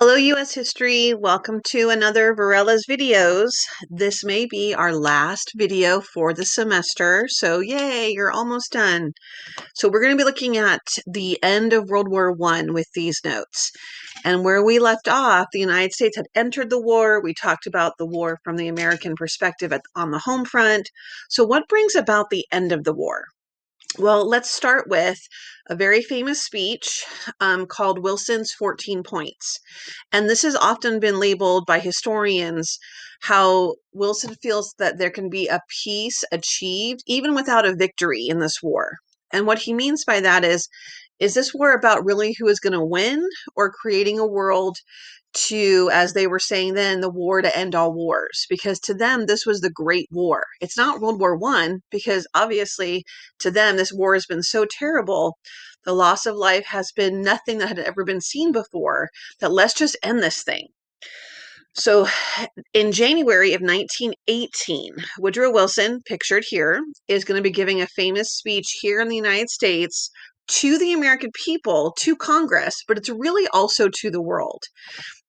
Hello, U.S. History. Welcome to another Varela's videos. This may be our last video for the semester, so yay, you're almost done. So we're going to be looking at the end of World War I with these notes. And where we left off, the United States had entered the war. We talked about the war from the American perspective on the home front. So what brings about the end of the war? Well, let's start with a very famous speech called Wilson's 14 Points. And this has often been labeled by historians how Wilson feels that there can be a peace achieved even without a victory in this war. And what he means by that is this war about really who is going to win or creating a world to, as they were saying then, the war to end all wars? Because to them, this was the Great War. It's not World War One, because obviously to them, this war has been so terrible. The loss of life has been nothing that had ever been seen before, that let's just end this thing. So in January of 1918, Woodrow Wilson, pictured here, is going to be giving a famous speech here in the United States to the American people, to Congress, but it's really also to the world.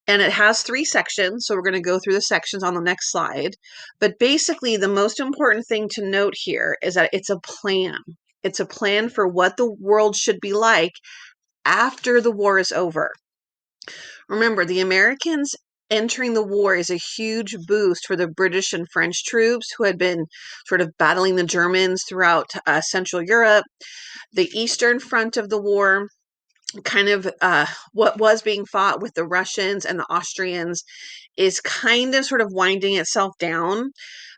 And it has 3 sections, so we're going to go through the sections on the next slide. But basically, the most important thing to note here is that it's a plan. It's a plan for what the world should be like after the war is over. Remember, the Americans entering the war is a huge boost for the British and French troops who had been sort of battling the Germans throughout Central Europe. The Eastern Front of the war, kind of what was being fought with the Russians and the Austrians, is kind of sort of winding itself down.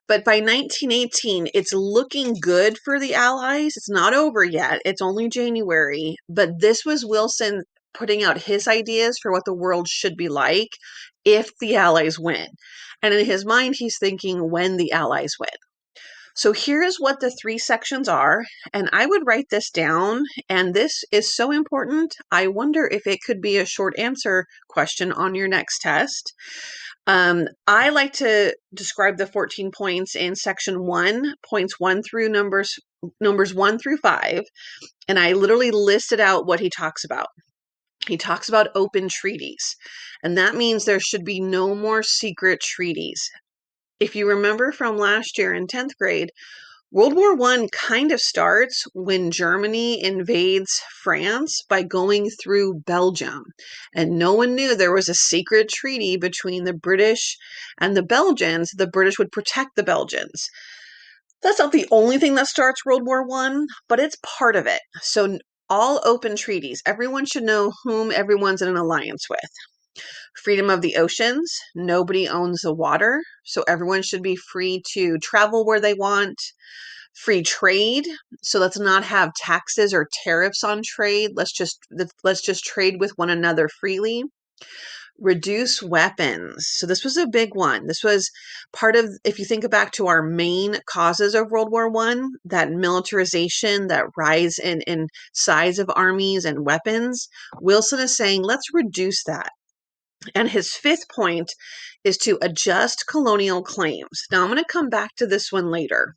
But by 1918, it's looking good for the Allies. It's not over yet. It's only January. But this was Wilson putting out his ideas for what the world should be like if the Allies win. And in his mind, he's thinking when the Allies win. So here's what the 3 sections are, and I would write this down, and this is so important. I wonder if it could be a short answer question on your next test. I like to describe the 14 points in section 1, points 1 through numbers 1 through 5, and I literally listed out what he talks about. He talks about open treaties, and that means there should be no more secret treaties. If you remember from last year in 10th grade, World War I kind of starts when Germany invades France by going through Belgium. And no one knew there was a secret treaty between the British and the Belgians. The British would protect the Belgians. That's not the only thing that starts World War I, but it's part of it. So all open treaties. Everyone should know whom everyone's in an alliance with. Freedom of the oceans. Nobody owns the water, so everyone should be free to travel where they want. Free trade, so let's not have taxes or tariffs on trade. Let's just trade with one another freely. Reduce weapons. So this was a big one. This was part of, if you think back to our main causes of World War I, that militarization, that rise in size of armies and weapons. Wilson is saying, let's reduce that. And his 5th point is to adjust colonial claims. Now, I'm going to come back to this one later,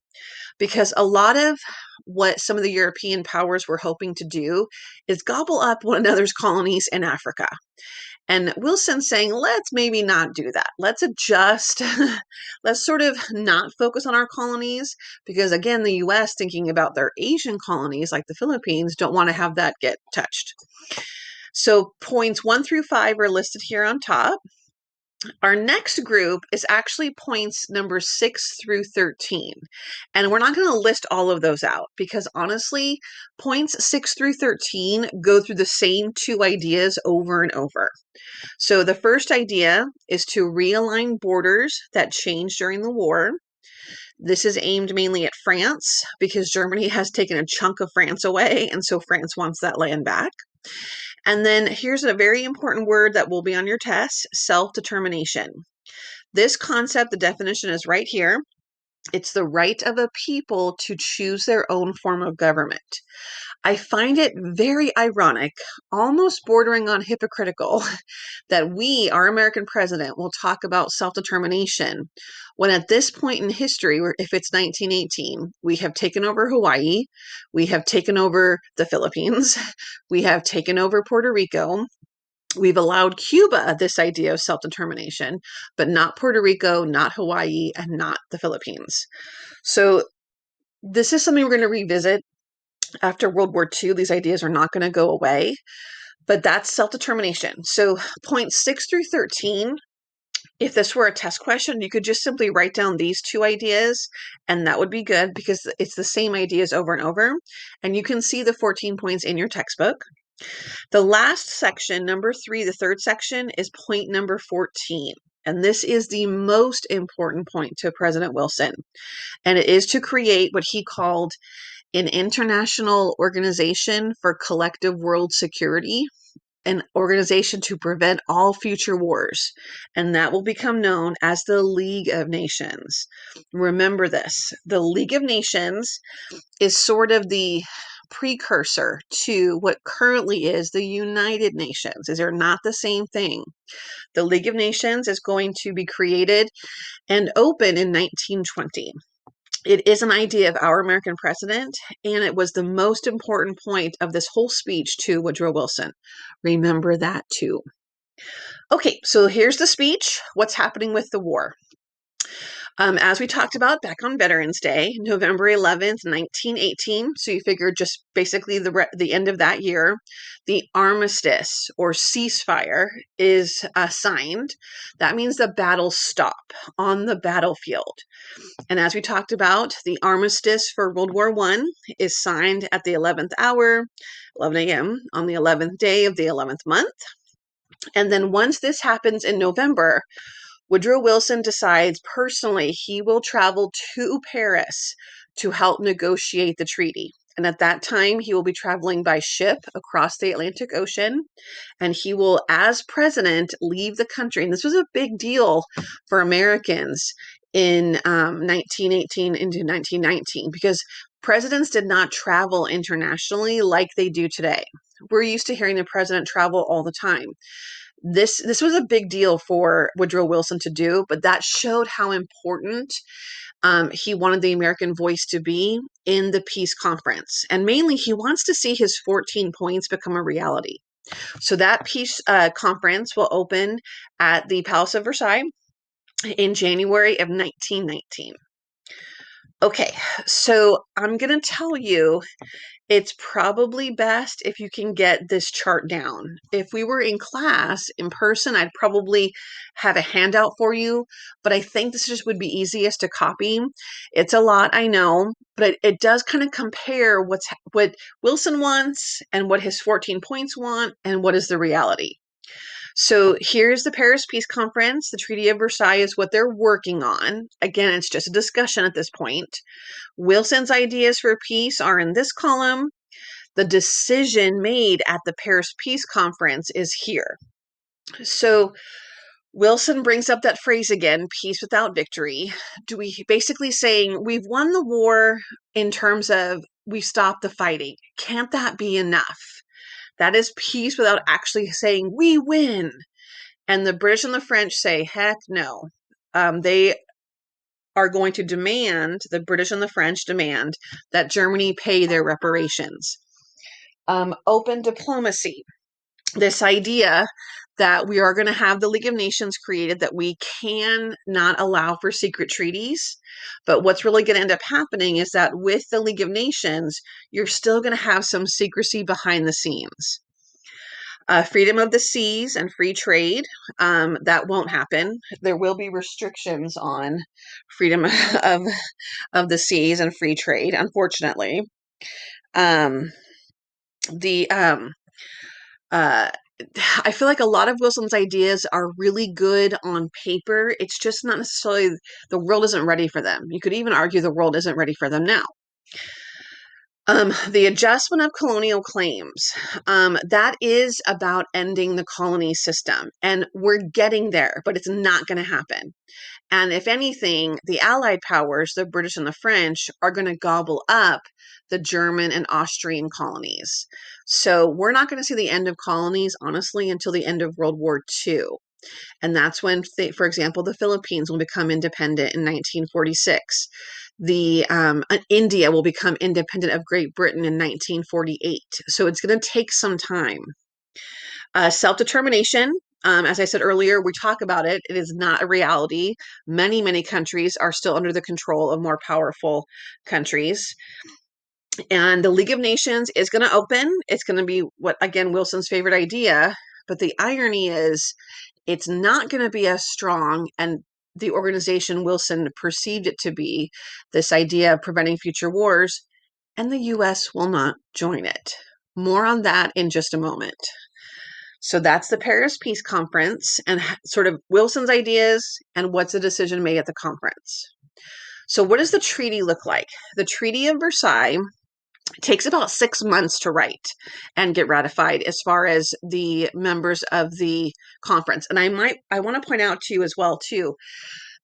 because a lot of what some of the European powers were hoping to do is gobble up one another's colonies in Africa. And Wilson's saying, let's maybe not do that. Let's adjust. Let's sort of not focus on our colonies, because again, the US, thinking about their Asian colonies like the Philippines, don't want to have that get touched. So points 1 through 5 are listed here on top. Our next group is actually points numbers 6 through 13. And we're not going to list all of those out, because honestly, points 6 through 13 go through the same 2 ideas over and over. So the first idea is to realign borders that changed during the war. This is aimed mainly at France, because Germany has taken a chunk of France away, and so France wants that land back. And then here's a very important word that will be on your test: self-determination. This concept, the definition is right here. It's the right of a people to choose their own form of government. I find it very ironic, almost bordering on hypocritical, that we, our American president, will talk about self-determination when at this point in history, if it's 1918, we have taken over Hawaii, we have taken over the Philippines, we have taken over Puerto Rico, We've allowed Cuba this idea of self-determination, but not Puerto Rico, not Hawaii, and not the Philippines. So this is something we're going to revisit after World War II. These ideas are not going to go away, but that's self-determination. So points 6 through 13, if this were a test question, you could just simply write down these two ideas, and that would be good because it's the same ideas over and over. And you can see the 14 points in your textbook. The last section, number 3, the third section, is point number 14. And this is the most important point to President Wilson. And it is to create what he called an international organization for collective world security, an organization to prevent all future wars, and that will become known as the League of Nations. Remember this, the League of Nations is sort of the precursor to what currently is the United Nations. These are not the same thing. The League of Nations is going to be created and open in 1920. It is an idea of our American president, and it was the most important point of this whole speech to Woodrow Wilson. Remember that too. Okay, so here's the speech. What's happening with the war? As we talked about back on Veterans Day, November 11th, 1918, so you figure just basically the end of that year, the armistice or ceasefire is signed. That means the battles stop on the battlefield. And as we talked about, the armistice for World War I is signed at the 11th hour, 11 a.m., on the 11th day of the 11th month. And then once this happens in November, Woodrow Wilson decides personally he will travel to Paris to help negotiate the treaty. And at that time, he will be traveling by ship across the Atlantic Ocean. And he will, as president, leave the country. And this was a big deal for Americans in 1918 into 1919 because presidents did not travel internationally like they do today. We're used to hearing the president travel all the time. This was a big deal for Woodrow Wilson to do, but that showed how important he wanted the American voice to be in the peace conference. And mainly, he wants to see his 14 points become a reality. So that peace conference will open at the Palace of Versailles in January of 1919. Okay, so I'm going to tell you it's probably best if you can get this chart down. If we were in class in person, I'd probably have a handout for you, but I think this just would be easiest to copy. It's a lot, I know, but it does kind of compare what Wilson wants and what his 14 points want and what is the reality. So here's the Paris Peace Conference. The Treaty of Versailles is what they're working on. Again, it's just a discussion at this point. Wilson's ideas for peace are in this column. The decision made at the Paris Peace Conference is here. So Wilson brings up that phrase again, peace without victory. Basically saying we've won the war in terms of we stopped the fighting. Can't that be enough? That is peace without actually saying we win. And the British and the French say, heck no. They are going to demand, the British and the French demand, that Germany pay their reparations. Open diplomacy. This idea that we are going to have the League of Nations created, that we can not allow for secret treaties. But what's really going to end up happening is that with the League of Nations, you're still going to have some secrecy behind the scenes. Freedom of the seas and free trade, that won't happen. There will be restrictions on freedom of the seas and free trade, unfortunately. I feel like a lot of Wilson's ideas are really good on paper. It's just not necessarily, the world isn't ready for them. You could even argue the world isn't ready for them now. The adjustment of colonial claims, that is about ending the colony system. And we're getting there, but it's not going to happen. And if anything, the Allied powers, the British and the French, are going to gobble up the German and Austrian colonies. So we're not going to see the end of colonies, honestly, until the end of World War II. And that's when, for example, the Philippines will become independent in 1946. India will become independent of Great Britain in 1948. So it's going to take some time. Self-determination, as I said earlier, we talk about it. It is not a reality. Many, many countries are still under the control of more powerful countries. And the League of Nations is going to open. It's going to be what, again, Wilson's favorite idea. But the irony is, it's not going to be as strong and the organization Wilson perceived it to be, this idea of preventing future wars, and the US will not join it. More on that in just a moment. So that's the Paris Peace Conference and sort of Wilson's ideas and what's the decision made at the conference. So what does the treaty look like? The Treaty of Versailles takes about 6 months to write and get ratified as far as the members of the conference. And I want to point out to you as well too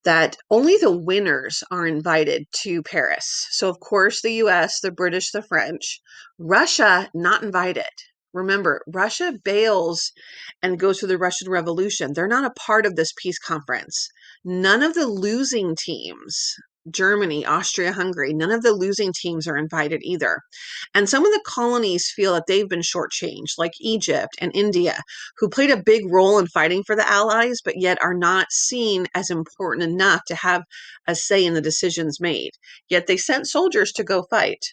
that only the winners are invited to Paris. So of course the US, the British, the French, Russia not invited. Remember, Russia bails and goes through the Russian Revolution. They're not a part of this peace conference. None of the losing teams, Germany, Austria, Hungary, none of the losing teams are invited either. And some of the colonies feel that they've been shortchanged, like Egypt and India, who played a big role in fighting for the Allies, but yet are not seen as important enough to have a say in the decisions made. Yet they sent soldiers to go fight.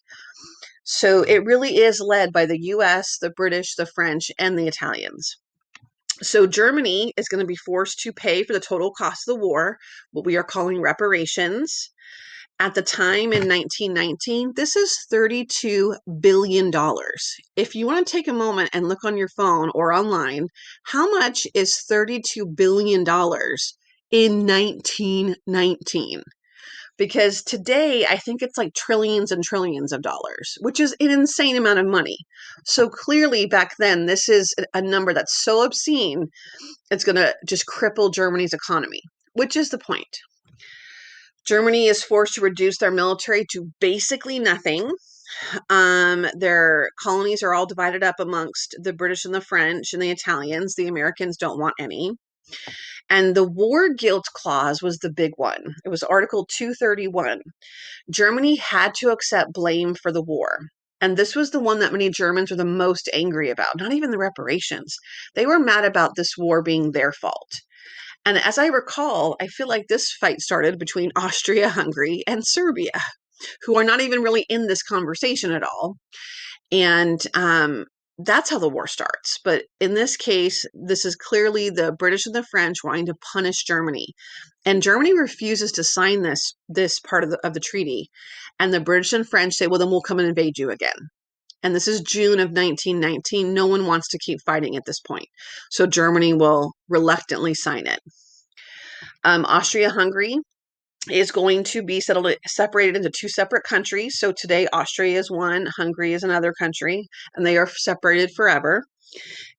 So it really is led by the US, the British, the French, and the Italians. So Germany is going to be forced to pay for the total cost of the war, what we are calling reparations. At the time in 1919, this is $32 billion. If you want to take a moment and look on your phone or online, how much is $32 billion in 1919? Because today, I think it's like trillions and trillions of dollars, which is an insane amount of money. So clearly back then, this is a number that's so obscene, it's going to just cripple Germany's economy, which is the point. Germany is forced to reduce their military to basically nothing. Their colonies are all divided up amongst the British and the French and the Italians. The Americans don't want any. And the war guilt clause was the big one. It was Article 231. Germany had to accept blame for the war. And this was the one that many Germans were the most angry about, not even the reparations. They were mad about this war being their fault. And as I recall, I feel like this fight started between Austria, Hungary, and Serbia, who are not even really in this conversation at all. And that's how the war starts. But in this case, this is clearly the British and the French wanting to punish Germany. And Germany refuses to sign this part of the treaty. And the British and French say, well, then we'll come and invade you again. And this is June of 1919. No one wants to keep fighting at this point. So Germany will reluctantly sign it. Austria-Hungary is going to be separated into two separate countries. So today, Austria is one, Hungary is another country, and they are separated forever.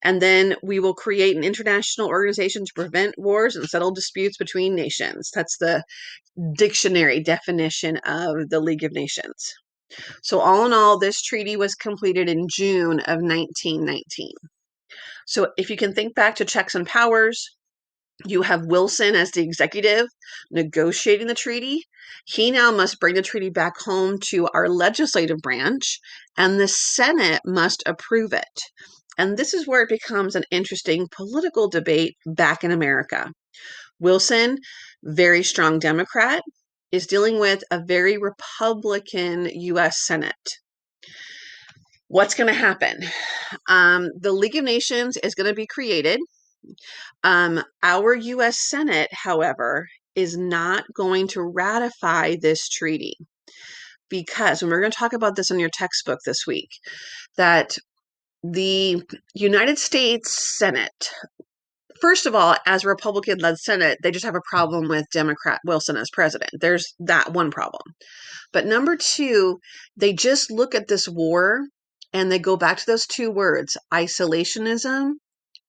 And then we will create an international organization to prevent wars and settle disputes between nations. That's the dictionary definition of the League of Nations. So all in all, this treaty was completed in June of 1919. So if you can think back to checks and powers, you have Wilson as the executive negotiating the treaty. He now must bring the treaty back home to our legislative branch, and the Senate must approve it. And this is where it becomes an interesting political debate back in America. Wilson, very strong Democrat, is dealing with a very Republican U.S. Senate. What's going to happen? The League of Nations is going to be created. Our U.S. Senate, however, is not going to ratify this treaty because, and we're going to talk about this in your textbook this week, that the United States Senate, first of all, as a Republican-led Senate, they just have a problem with Democrat Wilson as president. There's that one problem. But number two, they just look at this war and they go back to those two words, isolationism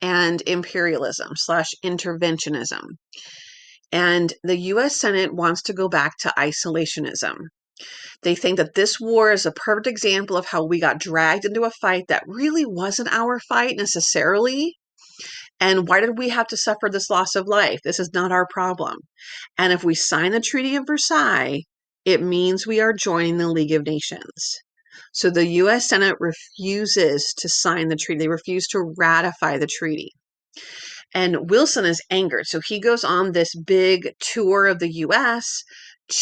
and imperialism/interventionism. And the US Senate wants to go back to isolationism. They think that this war is a perfect example of how we got dragged into a fight that really wasn't our fight necessarily. And why did we have to suffer this loss of life? This is not our problem. And if we sign the Treaty of Versailles, it means we are joining the League of Nations. So the U.S. Senate refuses to sign the treaty. They refuse to ratify the treaty. And Wilson is angered. So he goes on this big tour of the U.S.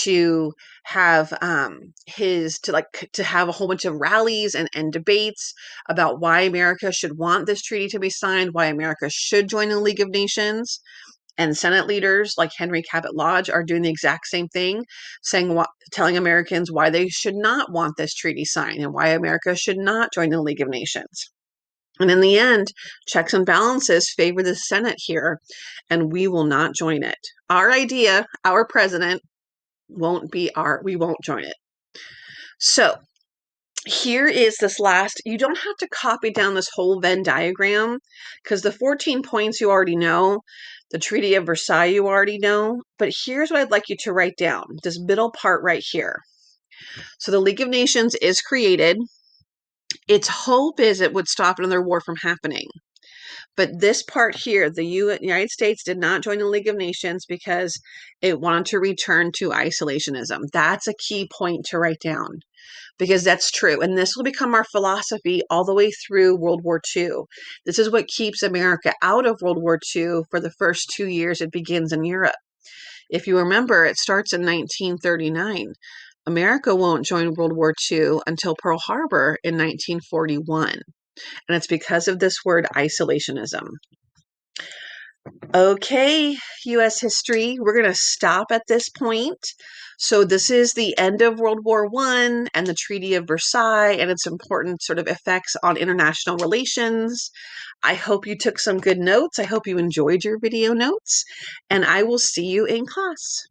to have to have a whole bunch of rallies and debates about why America should want this treaty to be signed, why America should join the League of Nations. And Senate leaders like Henry Cabot Lodge are doing the exact same thing, telling Americans why they should not want this treaty signed and why America should not join the League of Nations. And in the end, checks and balances favor the Senate here, and we will not join it. Our idea, our president, we won't join it. So here is this last, you don't have to copy down this whole Venn diagram because the 14 points you already know, the Treaty of Versailles you already know, but here's what I'd like you to write down, this middle part right here. So the League of Nations is created. Its hope is it would stop another war from happening. But this part here, the United States did not join the League of Nations because it wanted to return to isolationism. That's a key point to write down because that's true. And this will become our philosophy all the way through World War II. This is what keeps America out of World War II for the first 2 years it begins in Europe. If you remember, it starts in 1939. America won't join World War II until Pearl Harbor in 1941. And it's because of this word isolationism. Okay, U.S. history, we're going to stop at this point. So this is the end of World War I and the Treaty of Versailles and its important sort of effects on international relations. I hope you took some good notes. I hope you enjoyed your video notes, and I will see you in class.